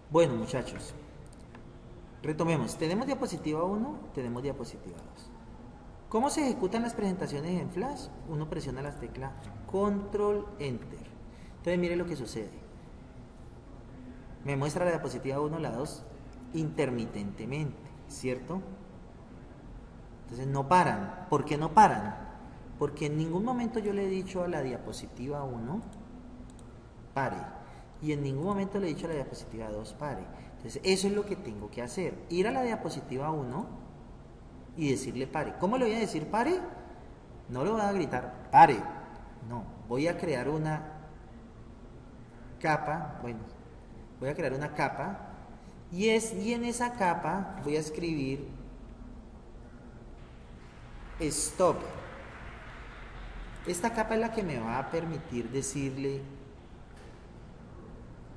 Bueno, muchachos, retomemos. Tenemos diapositiva uno, tenemos diapositiva 2. ¿Cómo se ejecutan las presentaciones en Flash? Uno presiona la tecla Control Enter. Entonces mire lo que sucede. Me muestra la diapositiva uno, la 2 intermitentemente, ¿cierto? Entonces no paran. ¿Por qué no paran? Porque en ningún momento yo le he dicho a la diapositiva uno pare. Y en ningún momento le he dicho a la diapositiva 2 pare. Entonces eso es lo que tengo que hacer. Ir a la diapositiva uno y decirle pare. ¿Cómo le voy a decir pare? No le voy a gritar pare. No, voy a crear una capa. Bueno, voy a crear una capa. Y en esa capa voy a escribir stop. Esta capa es la que me va a permitir decirle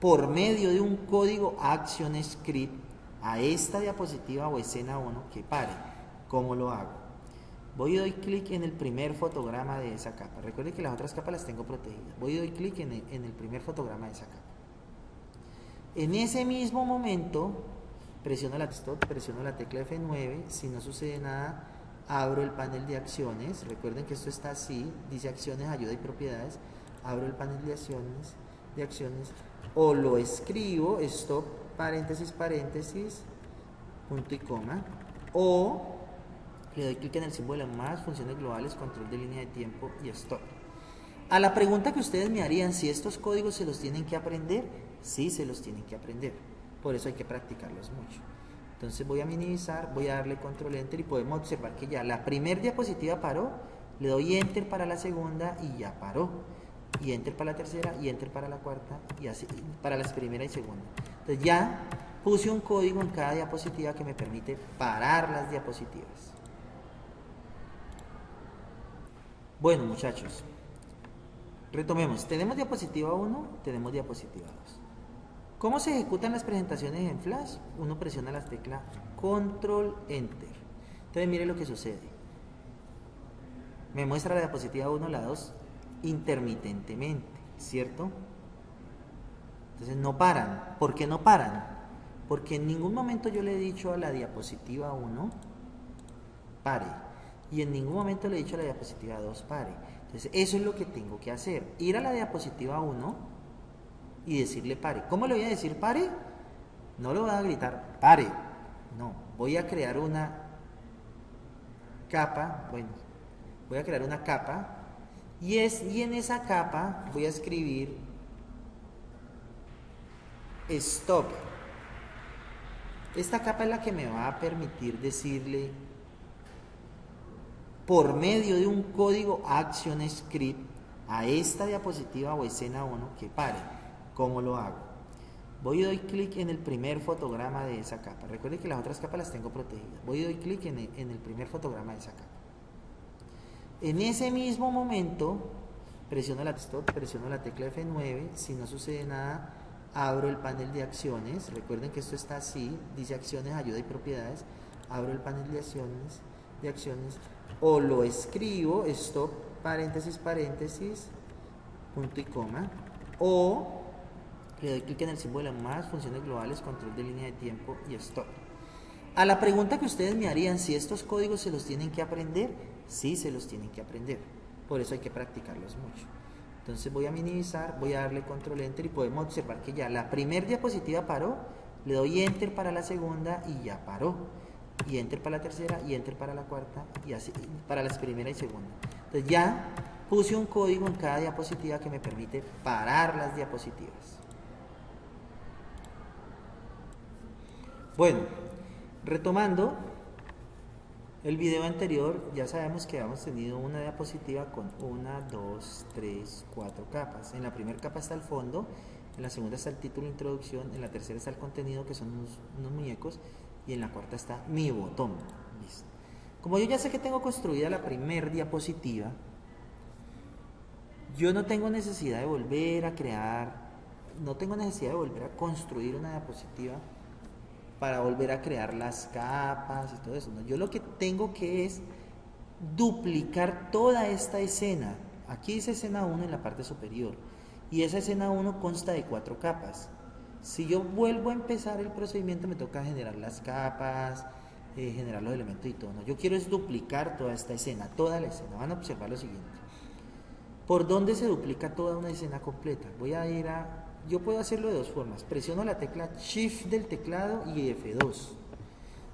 por medio de un código ActionScript a esta diapositiva o escena 1 que pare. ¿Cómo lo hago? Voy y doy clic en el primer fotograma de esa capa. Recuerden que las otras capas las tengo protegidas. Voy y doy clic en el primer fotograma de esa capa. En ese mismo momento presiono la tecla F9. Si no sucede nada, abro el panel de acciones. Recuerden que esto está así, dice acciones, ayuda y propiedades. Abro el panel de acciones, o lo escribo, stop, paréntesis, paréntesis, punto y coma, o le doy clic en el símbolo de más, funciones globales, control de línea de tiempo y stop. A la pregunta que ustedes me harían, si estos códigos se los tienen que aprender, sí se los tienen que aprender. Por eso hay que practicarlos mucho. Entonces voy a minimizar, voy a darle control enter y podemos observar que ya la primera diapositiva paró, le doy enter para la segunda y ya paró. Y enter para la tercera y enter para la cuarta y así para la primera y segunda. Entonces ya puse un código en cada diapositiva que me permite parar las diapositivas. Bueno, muchachos, retomemos. Tenemos diapositiva 1, tenemos diapositiva 2. ¿Cómo se ejecutan las presentaciones en Flash? Uno presiona la tecla Control Enter. Entonces mire lo que sucede. Me muestra la diapositiva 1, la 2 intermitentemente, ¿cierto? Entonces no paran. ¿Por qué no paran? Porque en ningún momento yo le he dicho a la diapositiva 1 pare. Y en ningún momento le he dicho a la diapositiva 2 pare. Entonces eso es lo que tengo que hacer. Ir a la diapositiva 1 y decirle pare. ¿Cómo le voy a decir pare? No le voy a gritar pare. No, voy a crear una capa. Bueno, voy a crear una capa. Y en esa capa voy a escribir stop. Esta capa es la que me va a permitir decirle por medio de un código ActionScript a esta diapositiva o escena 1 que pare. ¿Cómo lo hago? Voy y doy clic en el primer fotograma de esa capa. Recuerden que las otras capas las tengo protegidas. Voy y doy clic en el primer fotograma de esa capa. En ese mismo momento presiono la tecla F9. Si no sucede nada, abro el panel de acciones. Recuerden que esto está así, dice acciones, ayuda y propiedades. Abro el panel de acciones, o lo escribo, stop, paréntesis, paréntesis, punto y coma, o le doy clic en el símbolo de más, funciones globales, control de línea de tiempo y stop. A la pregunta que ustedes me harían, si estos códigos se los tienen que aprender, sí se los tienen que aprender. Por eso hay que practicarlos mucho. Entonces voy a minimizar, voy a darle control enter y podemos observar que ya la primera diapositiva paró, le doy enter para la segunda y ya paró. Y enter para la tercera y enter para la cuarta y así para la primera y segunda. Entonces ya puse un código en cada diapositiva que me permite parar las diapositivas. Bueno, retomando el video anterior, ya sabemos que hemos tenido una diapositiva con 1, 2, 3, 4 capas. En la primera capa está el fondo, en la segunda está el título, introducción, en la tercera está el contenido, que son unos muñecos, y en la cuarta está mi botón. ¿Listo? Como yo ya sé que tengo construida la primera diapositiva, yo no tengo necesidad de volver a crear, no tengo necesidad de volver a construir una diapositiva para volver a crear las capas y todo eso. ¿No? Yo lo que tengo que es duplicar toda esta escena. Aquí dice escena 1 en la parte superior. Y esa escena 1 consta de 4 capas. Si yo vuelvo a empezar el procedimiento, me toca generar las capas, generar los elementos y todo, ¿no? Yo quiero es duplicar toda esta escena, toda la escena. Van a observar lo siguiente. ¿Por dónde se duplica toda una escena completa? Voy a ir a... Yo puedo hacerlo de dos formas. Presiono la tecla Shift del teclado y F2.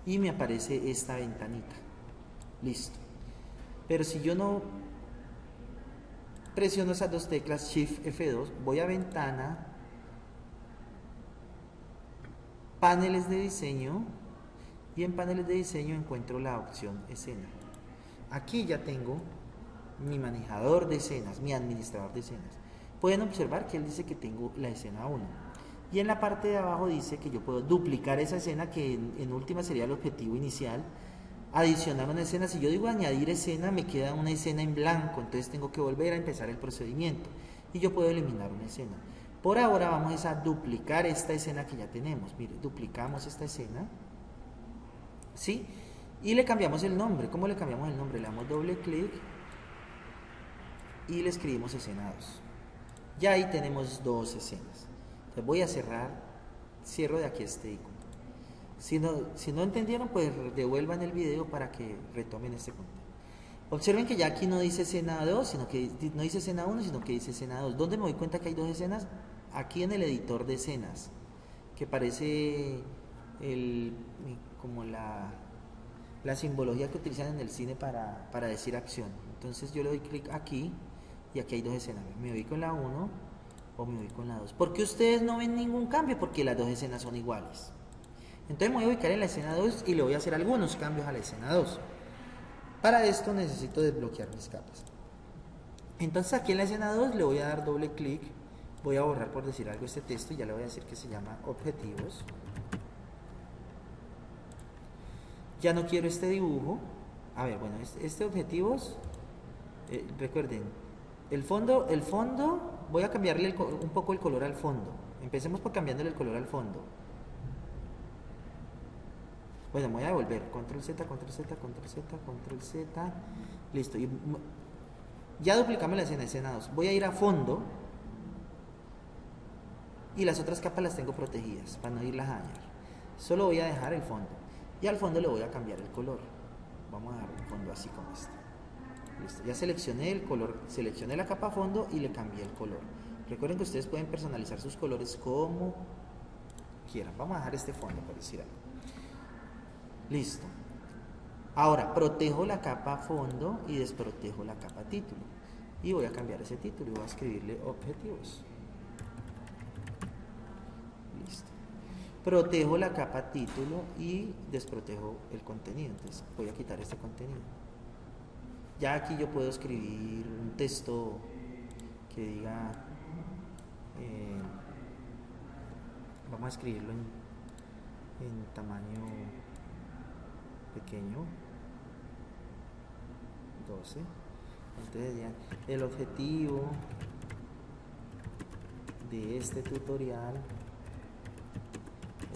Y me aparece esta ventanita. Listo. Pero si yo no presiono esas dos teclas Shift F2, voy a ventana, paneles de diseño, y en paneles de diseño encuentro la opción escena. Aquí ya tengo mi manejador de escenas, mi administrador de escenas. Pueden observar que él dice que tengo la escena 1. Y en la parte de abajo dice que yo puedo duplicar esa escena, que en última sería el objetivo inicial, adicionar una escena. Si yo digo añadir escena, me queda una escena en blanco, entonces tengo que volver a empezar el procedimiento. Y yo puedo eliminar una escena. Por ahora vamos a duplicar esta escena que ya tenemos. Mire, duplicamos esta escena, ¿sí? Y le cambiamos el nombre. ¿Cómo le cambiamos el nombre? Le damos doble clic y le escribimos escena 2. Ya ahí tenemos dos escenas. Entonces voy a cierro de aquí este icono. Si no entendieron, pues devuelvan el video para que retomen este contenido. Observen que ya aquí no dice escena 2, sino que no dice escena 1, sino que dice escena 2. ¿Dónde me doy cuenta que hay dos escenas? Aquí en el editor de escenas, que parece como la simbología que utilizan en el cine para decir acción. Entonces yo le doy clic aquí y aquí hay dos escenas. Me ubico en la 1 o me ubico en la 2. ¿Por qué ustedes no ven ningún cambio? Porque las dos escenas son iguales. Entonces me voy a ubicar en la escena 2 y le voy a hacer algunos cambios a la escena 2. Para esto necesito desbloquear mis capas. Entonces aquí en la escena 2 le voy a dar doble clic. Voy a borrar, por decir algo, este texto y ya le voy a decir que se llama objetivos. Ya no quiero este dibujo. A ver, bueno, este objetivos, recuerden, el fondo, voy a cambiarle un poco el color al fondo. Empecemos por cambiándole el color al fondo. Bueno, me voy a devolver, control Z, control Z, control Z, control Z, listo. Ya duplicamos la escena 2. Voy a ir a fondo y las otras capas las tengo protegidas para no irlas a dañar. Solo voy a dejar el fondo y al fondo le voy a cambiar el color. Vamos a dar un fondo así como este. Listo. Ya seleccioné el color, seleccioné la capa fondo y le cambié el color. Recuerden que ustedes pueden personalizar sus colores como quieran. Vamos a dejar este fondo, por decir algo. Listo. Ahora protejo la capa fondo y desprotejo la capa título. Y voy a cambiar ese título y voy a escribirle objetivos. Listo. Protejo la capa título y desprotejo el contenido. Entonces voy a quitar este contenido. Ya aquí yo puedo escribir un texto que diga, vamos a escribirlo en tamaño pequeño, 12. Entonces ya, el objetivo de este tutorial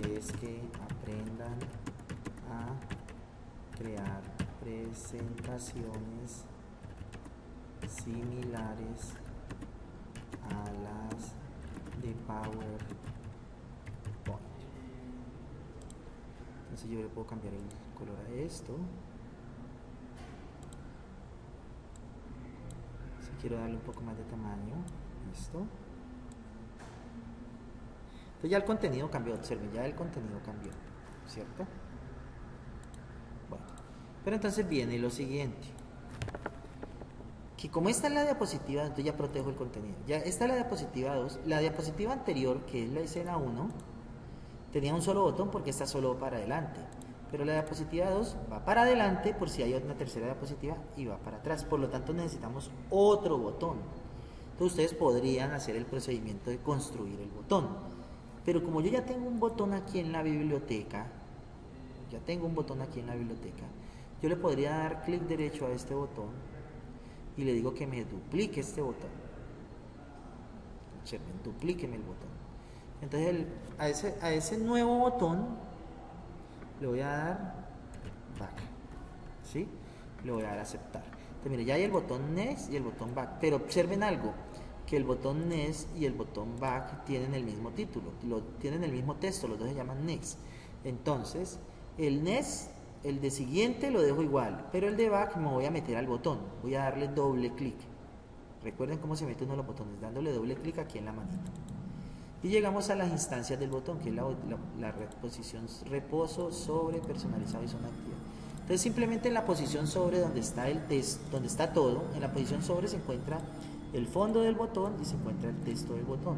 es que aprendan a crear presentaciones similares a las de PowerPoint. Entonces yo le puedo cambiar el color a esto. Si quiero darle un poco más de tamaño, esto. Entonces ya el contenido cambió, observen, ya el contenido cambió, ¿cierto? Bueno, pero entonces viene lo siguiente. Que como esta es la diapositiva, entonces ya protejo el contenido. Ya esta es la diapositiva 2. La diapositiva anterior, que es la escena 1, tenía un solo botón porque está solo para adelante. Pero la diapositiva 2 va para adelante por si hay una tercera diapositiva y va para atrás. Por lo tanto necesitamos otro botón. Entonces ustedes podrían hacer el procedimiento de construir el botón. Pero como yo ya tengo un botón aquí en la biblioteca, yo le podría dar clic derecho a este botón y le digo que me duplique este botón. Observen, duplíqueme el botón. Entonces a ese nuevo botón le voy a dar back, ¿sí? Le voy a dar aceptar. Entonces mire, ya hay el botón next y el botón back, pero observen algo, que el botón Next y el botón Back tienen el mismo título, tienen el mismo texto, los dos se llaman Next. Entonces, el Next, el de siguiente lo dejo igual, pero el de Back me voy a meter al botón, voy a darle doble clic. Recuerden cómo se mete uno a los botones, dándole doble clic aquí en la manita. Y llegamos a las instancias del botón, que es la posición reposo, sobre, personalizado y zona activa. Entonces simplemente en la posición sobre, donde está el texto, donde está todo, en la posición sobre se encuentra el fondo del botón y se encuentra el texto del botón.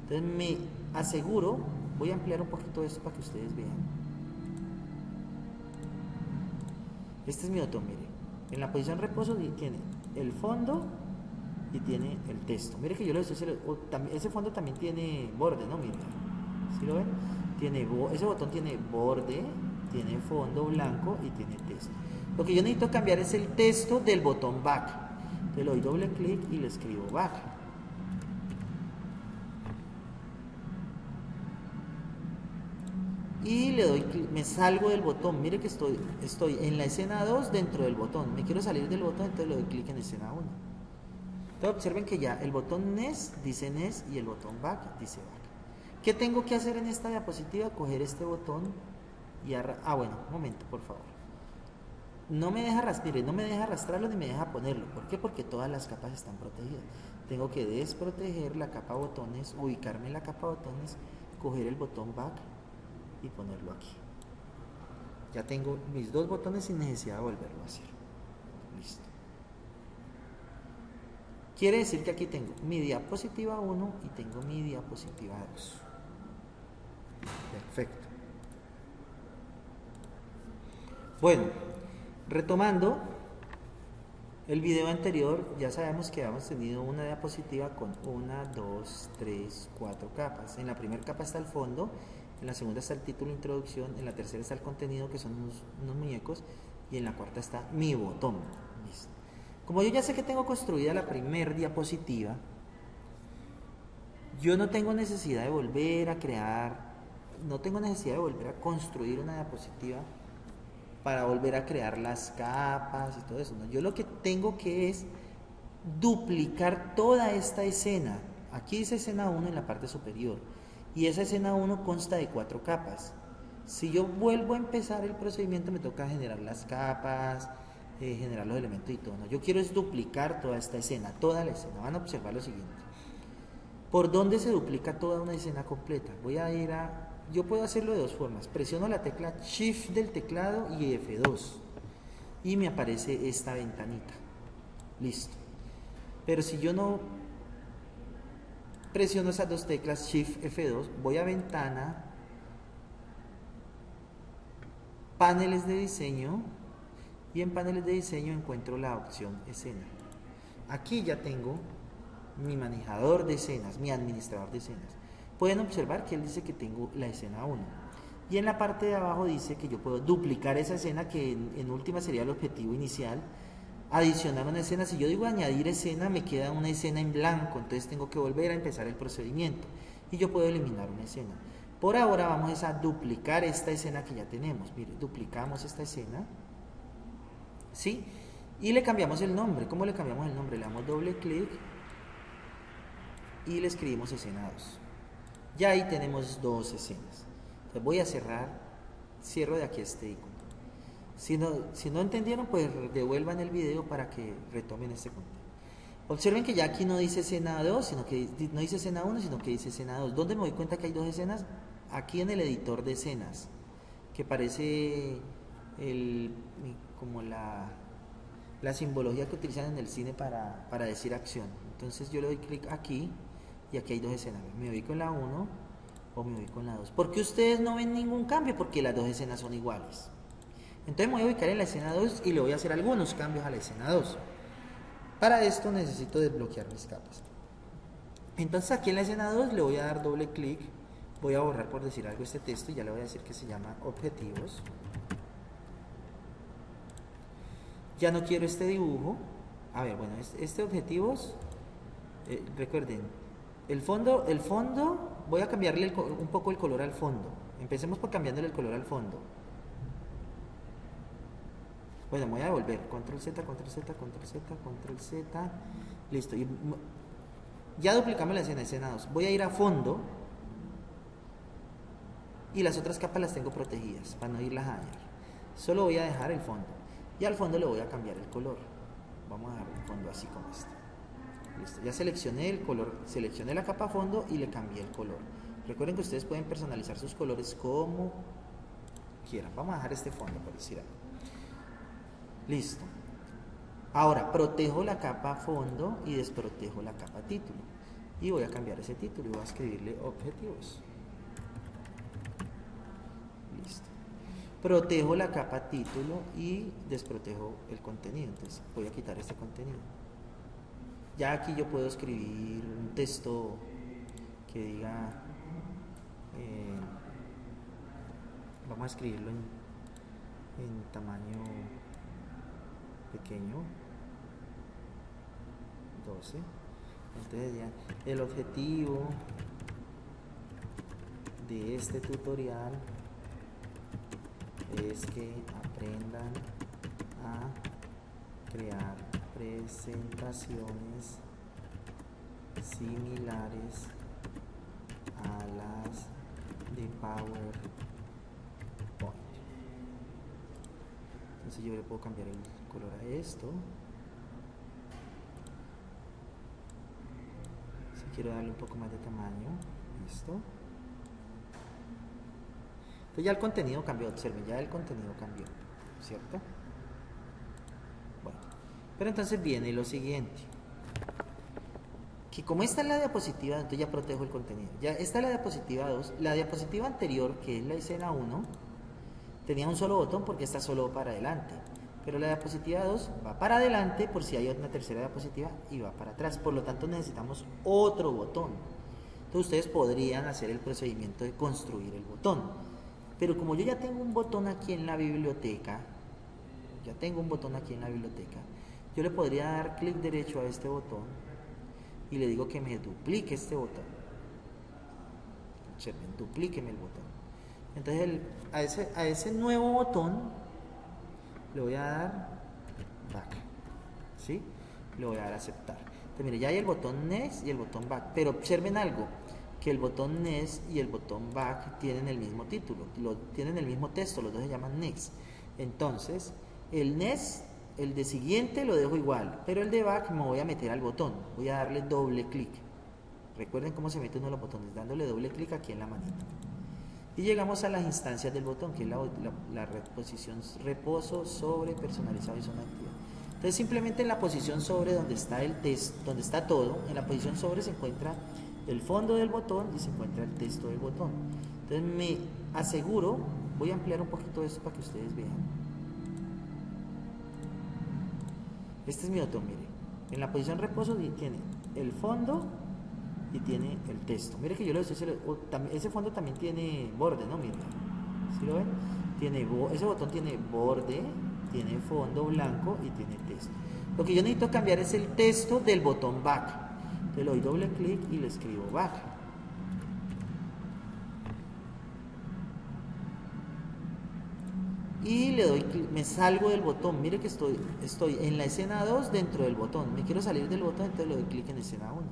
Entonces me aseguro, voy a ampliar un poquito esto para que ustedes vean. Este es mi botón, mire. En la posición reposo tiene el fondo y tiene el texto. Mire que yo lo estoy, ese fondo también tiene borde, ¿no? Mire, ¿sí lo ven? Ese botón tiene borde, tiene fondo blanco y tiene texto. Lo que yo necesito cambiar es el texto del botón back. Le doy doble clic y le escribo back. Y le doy clic, me salgo del botón. Mire que estoy en la escena 2 dentro del botón. Me quiero salir del botón, entonces le doy clic en escena 1. Entonces observen que ya el botón Next dice Next y el botón Back dice Back. ¿Qué tengo que hacer en esta diapositiva? Coger este botón y bueno, un momento, por favor. No me deja arrastrarlo ni me deja ponerlo. ¿Por qué? Porque todas las capas están protegidas. Tengo que desproteger la capa botones, ubicarme en la capa botones, coger el botón Back y ponerlo aquí. Ya tengo mis dos botones sin necesidad de volverlo a hacer. Listo. Quiere decir que aquí tengo mi diapositiva 1 y tengo mi diapositiva 2. Perfecto. Bueno, retomando el video anterior, ya sabemos que habíamos tenido una diapositiva con 1, 2, 3, 4 capas. En la primera capa está el fondo, en la segunda está el título, introducción, en la tercera está el contenido, que son unos muñecos, y en la cuarta está mi botón. Listo. Como yo ya sé que tengo construida la primera diapositiva, yo no tengo necesidad de volver a crear, no tengo necesidad de volver a construir una diapositiva para volver a crear las capas y todo eso, ¿no? Yo lo que tengo que es duplicar toda esta escena. Aquí dice escena 1 en la parte superior, y esa escena 1 consta de 4 capas. Si yo vuelvo a empezar el procedimiento, me toca generar las capas, generar los elementos y todo, ¿no? Yo quiero es duplicar toda esta escena, toda la escena. Van a observar lo siguiente. ¿Por dónde se duplica toda una escena completa? Voy a ir a... Yo puedo hacerlo de dos formas. Presiono la tecla Shift del teclado y F2 y me aparece esta ventanita. Listo. Pero si yo no presiono esas dos teclas Shift F2, voy a ventana, paneles de diseño, y en paneles de diseño encuentro la opción escena. Aquí ya tengo mi manejador de escenas, mi administrador de escenas. Pueden observar que él dice que tengo la escena 1. Y en la parte de abajo dice que yo puedo duplicar esa escena, que en última sería el objetivo inicial, adicionar una escena. Si yo digo añadir escena, me queda una escena en blanco, entonces tengo que volver a empezar el procedimiento. Y yo puedo eliminar una escena. Por ahora vamos a duplicar esta escena que ya tenemos. Mire, duplicamos esta escena, ¿sí? Y le cambiamos el nombre. ¿Cómo le cambiamos el nombre? Le damos doble clic y le escribimos escena 2. Ya ahí tenemos dos escenas. Entonces voy a cierro de aquí este icono. Si no entendieron, pues devuelvan el video para que retomen este punto. Observen que ya aquí no dice escena 2, sino que no dice escena 1, sino que dice escena 2. ¿Dónde me doy cuenta que hay dos escenas? Aquí en el editor de escenas, que parece como la simbología que utilizan en el cine para decir acción. Entonces yo le doy clic aquí y aquí hay dos escenas. Me ubico en la 1 o me ubico en la 2. ¿Por qué ustedes no ven ningún cambio? Porque las dos escenas son iguales. Entonces me voy a ubicar en la escena 2 y le voy a hacer algunos cambios a la escena 2. Para esto necesito desbloquear mis capas. Entonces aquí en la escena 2 le voy a dar doble clic. Voy a borrar, por decir algo, este texto y ya le voy a decir que se llama objetivos. Ya no quiero este dibujo. A ver, bueno, este objetivos, recuerden, el fondo, voy a cambiarle un poco el color al fondo. Empecemos por cambiándole el color al fondo. Bueno, me voy a devolver, control Z, control Z, control Z, control Z, listo. Ya duplicamos la escena, escena 2. Voy a ir a fondo y las otras capas las tengo protegidas para no irlas a dañar. Solo voy a dejar el fondo y al fondo le voy a cambiar el color. Vamos a dejar el fondo así como este. Listo. Ya seleccioné el color, seleccioné la capa fondo y le cambié el color. Recuerden que ustedes pueden personalizar sus colores como quieran. Vamos a dejar este fondo por decir algo. Listo. Ahora protejo la capa fondo y desprotejo la capa título. Y voy a cambiar ese título y voy a escribirle objetivos. Listo. Protejo la capa título y desprotejo el contenido. Entonces voy a quitar este contenido. Ya aquí yo puedo escribir un texto que diga, vamos a escribirlo en tamaño pequeño, 12. Entonces ya el objetivo de este tutorial es que aprendan a crear presentaciones similares a las de PowerPoint. Entonces yo le puedo cambiar el color a esto. Si quiero darle un poco más de tamaño, esto. Entonces ya el contenido cambió, observen, ya el contenido cambió, ¿cierto? Bueno, pero entonces viene lo siguiente, que como esta es la diapositiva, entonces ya protejo el contenido. Ya esta es la diapositiva 2, la diapositiva anterior, que es la escena 1, tenía un solo botón porque está solo para adelante, pero la diapositiva 2 va para adelante por si hay una tercera diapositiva y va para atrás, por lo tanto necesitamos otro botón. Entonces ustedes podrían hacer el procedimiento de construir el botón. Pero como yo ya tengo un botón aquí en la biblioteca, yo le podría dar clic derecho a este botón y le digo que me duplique este botón. Observen, duplíqueme el botón. Entonces a ese nuevo botón le voy a dar back, ¿sí? Le voy a dar aceptar. Entonces mire, ya hay el botón next y el botón back, pero observen algo, que el botón next y el botón back tienen el mismo título, tienen el mismo texto, los dos se llaman next. Entonces el next, el de siguiente lo dejo igual, pero el de back me voy a meter al botón, voy a darle doble clic. Recuerden cómo se mete uno los botones, dándole doble clic aquí en la manita. Y llegamos a las instancias del botón, que es la posición reposo, sobre, personalizado y zona activa. Entonces simplemente en la posición sobre, donde está el texto, donde está todo, en la posición sobre se encuentra el fondo del botón y se encuentra el texto del botón. Entonces me aseguro, voy a ampliar un poquito esto para que ustedes vean. Este es mi botón, mire. En la posición reposo tiene el fondo y tiene el texto. Mire que yo lo estoy, ese fondo también tiene borde, ¿no? Mire, ¿sí lo ven? Ese botón tiene borde, tiene fondo blanco y tiene texto. Lo que yo necesito cambiar es el texto del botón back. Le doy doble clic y le escribo back. Y le doy clic, me salgo del botón. Mire que estoy en la escena 2 dentro del botón. Me quiero salir del botón, entonces le doy clic en escena 1.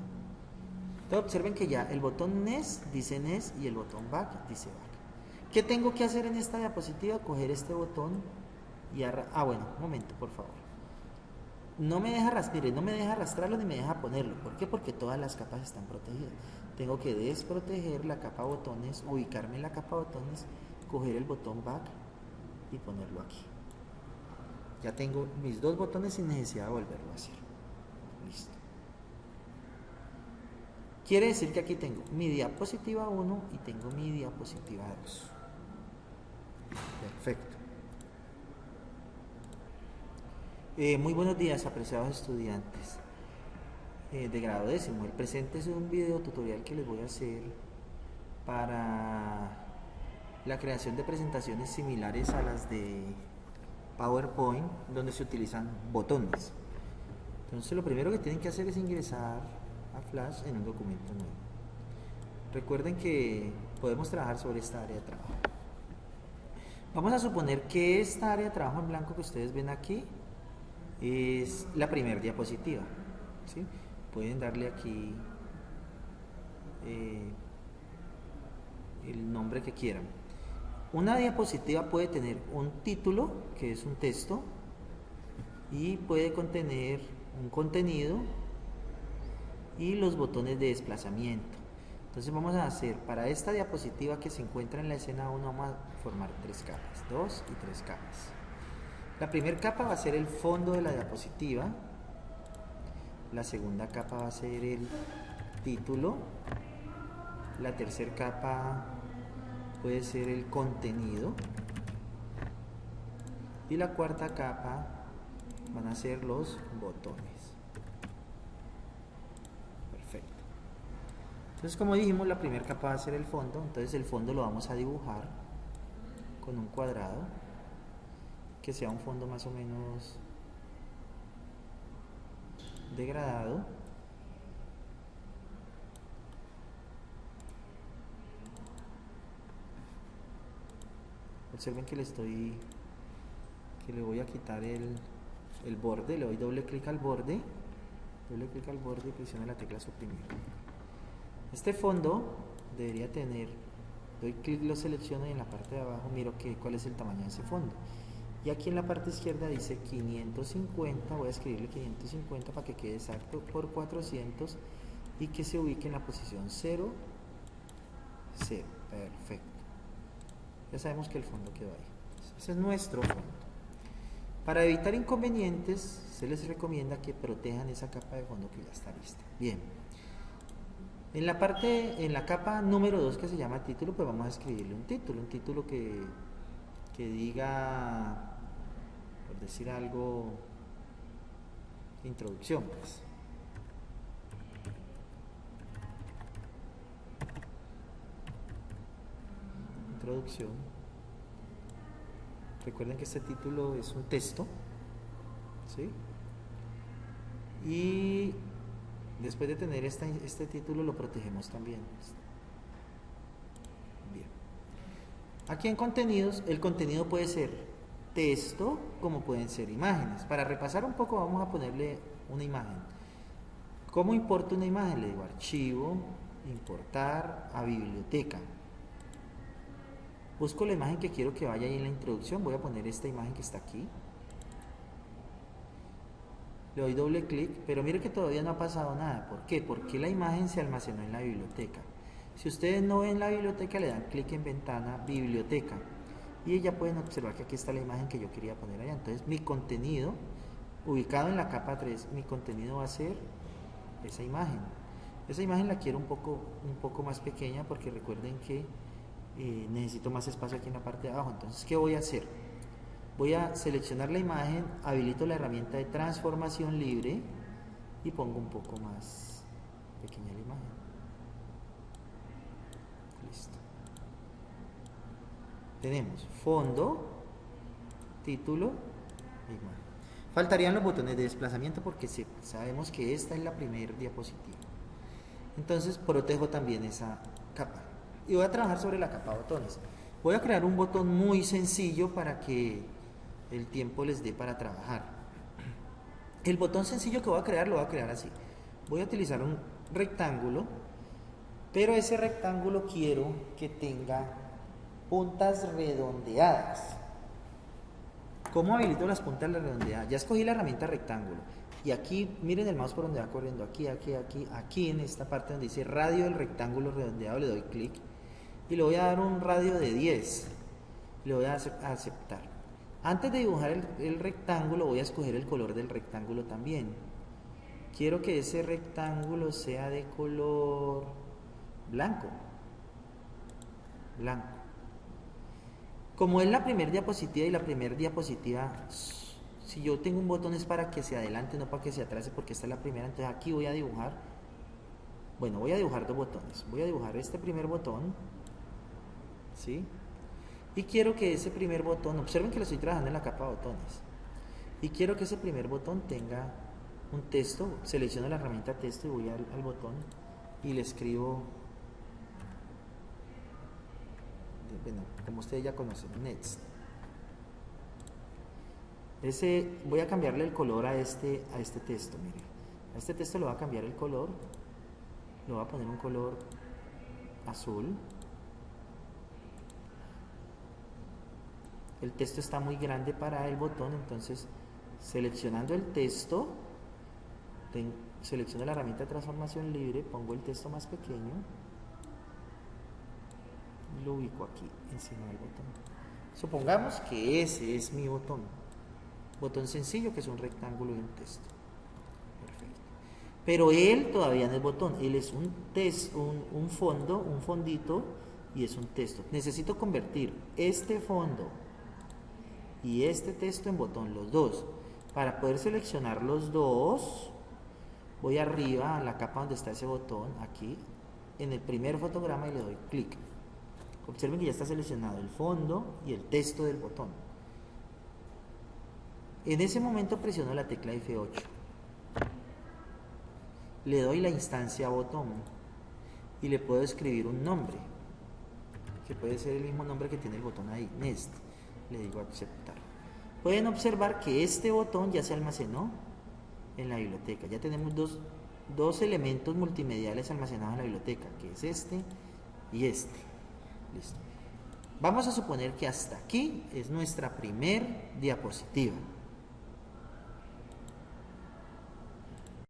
Entonces observen que ya el botón next dice next y el botón back dice back. ¿Qué tengo que hacer en esta diapositiva? Coger este botón y bueno, un momento, por favor. No me deja arrastrarlo ni me deja ponerlo. ¿Por qué? Porque todas las capas están protegidas. Tengo que desproteger la capa botones, ubicarme en la capa botones, coger el botón back y ponerlo aquí. Ya tengo mis dos botones sin necesidad de volverlo a hacer. Listo. Quiere decir que aquí tengo mi diapositiva 1 y tengo mi diapositiva 2. Perfecto. Muy buenos días, apreciados estudiantes de grado décimo. El presente es un video tutorial que les voy a hacer para la creación de presentaciones similares a las de PowerPoint, donde se utilizan botones. Entonces lo primero que tienen que hacer es ingresar a Flash en un documento nuevo. Recuerden que podemos trabajar sobre esta área de trabajo. Vamos a suponer que esta área de trabajo en blanco que ustedes ven aquí es la primera diapositiva, ¿sí? Pueden darle aquí el nombre que quieran. Una diapositiva puede tener un título, que es un texto, y puede contener un contenido y los botones de desplazamiento. Entonces vamos a hacer, para esta diapositiva que se encuentra en la escena 1, vamos a formar 3 capas, 2 y 3 capas. La primera capa va a ser el fondo de la diapositiva, la segunda capa va a ser el título, la tercera capa puede ser el contenido y la cuarta capa van a ser los botones. Perfecto. Entonces, como dijimos, la primera capa va a ser el fondo. Entonces el fondo lo vamos a dibujar con un cuadrado que sea un fondo más o menos degradado. Observen que le voy a quitar el borde, le doy doble clic al borde y presiono la tecla suprimir. Este fondo debería tener, doy clic, lo selecciono y en la parte de abajo miro cuál es el tamaño de ese fondo. Y aquí en la parte izquierda dice 550, voy a escribirle 550 para que quede exacto, por 400 y que se ubique en la posición 0, 0. Perfecto. Ya sabemos que el fondo quedó ahí. Ese es nuestro fondo. Para evitar inconvenientes, se les recomienda que protejan esa capa de fondo que ya está lista. Bien. En la capa número 2 que se llama título, pues vamos a escribirle un título que diga, por decir algo, introducción, pues. Introducción. Recuerden que este título es un texto, ¿sí? Y después de tener este título lo protegemos también. Bien. Aquí en contenidos, el contenido puede ser texto como pueden ser imágenes. Para repasar un poco vamos a ponerle una imagen. ¿Cómo importo una imagen? Le digo archivo, importar a biblioteca. Busco la imagen que quiero que vaya ahí en la introducción. Voy a poner esta imagen que está aquí. Le doy doble clic, pero mire que todavía no ha pasado nada. ¿Por qué? Porque la imagen se almacenó en la biblioteca. Si ustedes no ven la biblioteca, le dan clic en ventana, biblioteca. Y ya pueden observar que aquí está la imagen que yo quería poner allá. Entonces mi contenido, ubicado en la capa 3, mi contenido va a ser esa imagen. Esa imagen la quiero un poco más pequeña porque recuerden que necesito más espacio aquí en la parte de abajo. Entonces, ¿qué voy a hacer? Voy a seleccionar la imagen, habilito la herramienta de transformación libre y pongo un poco más pequeña la imagen. Listo. Tenemos fondo, título e imagen. Faltarían los botones de desplazamiento porque sabemos que esta es la primera diapositiva. Entonces protejo también esa capa. Y voy a trabajar sobre la capa botones. Voy a crear un botón muy sencillo para que el tiempo les dé para trabajar. El botón sencillo que voy a crear lo voy a crear así. Voy a utilizar un rectángulo, pero ese rectángulo quiero que tenga puntas redondeadas. ¿Cómo habilito las puntas redondeadas? Ya escogí la herramienta rectángulo. Y aquí, miren el mouse por donde va corriendo. Aquí en esta parte donde dice radio del rectángulo redondeado, le doy clic. Y le voy a dar un radio de 10. Le voy a aceptar. Antes de dibujar el rectángulo, voy a escoger el color del rectángulo también. Quiero que ese rectángulo sea de color blanco. Blanco. Como es la primera diapositiva y la primera diapositiva, si yo tengo un botón es para que se adelante, no para que se atrase, porque esta es la primera. Entonces aquí voy a dibujar, bueno, voy a dibujar dos botones. Voy a dibujar este primer botón, ¿sí? Y quiero que ese primer botón, observen que lo estoy trabajando en la capa botones. Y quiero que ese primer botón tenga un texto. Selecciono la herramienta texto y voy al botón y le escribo, bueno, como ustedes ya conocen, next. Voy a cambiarle el color a este texto, miren. A este texto le voy a cambiar el color. Le voy a poner un color azul. El texto está muy grande para el botón, entonces seleccionando el texto, selecciono la herramienta de transformación libre, pongo el texto más pequeño y lo ubico aquí encima del botón. Supongamos que ese es mi botón sencillo, que es un rectángulo y un texto. Perfecto. Pero él todavía no es botón, él es un fondo, un fondito, y es un texto. Necesito convertir este fondo y este texto en botón, los dos. Para poder seleccionar los dos, voy arriba a la capa donde está ese botón, aquí, en el primer fotograma, y le doy clic. Observen que ya está seleccionado el fondo y el texto del botón. En ese momento presiono la tecla F8. Le doy la instancia botón y le puedo escribir un nombre, que puede ser el mismo nombre que tiene el botón ahí, Nest. Le digo aceptar. Pueden observar que este botón ya se almacenó en la biblioteca. Ya tenemos dos elementos multimediales almacenados en la biblioteca, que es este y este. Listo. Vamos a suponer que hasta aquí es nuestra primer diapositiva.